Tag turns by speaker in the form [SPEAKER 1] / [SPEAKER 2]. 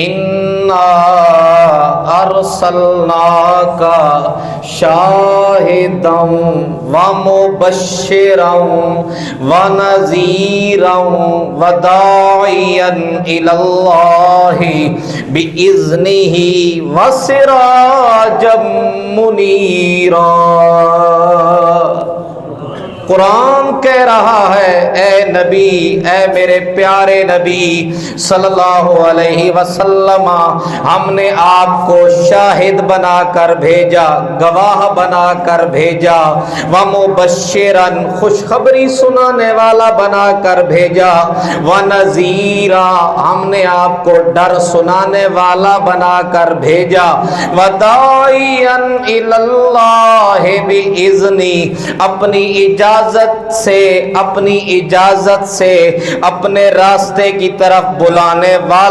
[SPEAKER 1] انا ارسلناک شاہدا ومبشرا ونذیرا وداعیا الی اللہ باذنہ وسراجا منیرا۔ قرآن کہہ رہا ہے اے نبی، اے میرے پیارے نبی صلی اللہ علیہ وسلم، ہم نے آپ کو شاہد بنا کر بھیجا، گواہ بنا کر بھیجا، ومبشرا خوشخبری سنانے والا بنا کر بھیجا، ونذیرا ہم نے آپ کو ڈر سنانے والا بنا کر بھیجا، وداعیا الی اللہ باذنی اپنی اجازت سے اپنے راستے کی طرف بلانے والا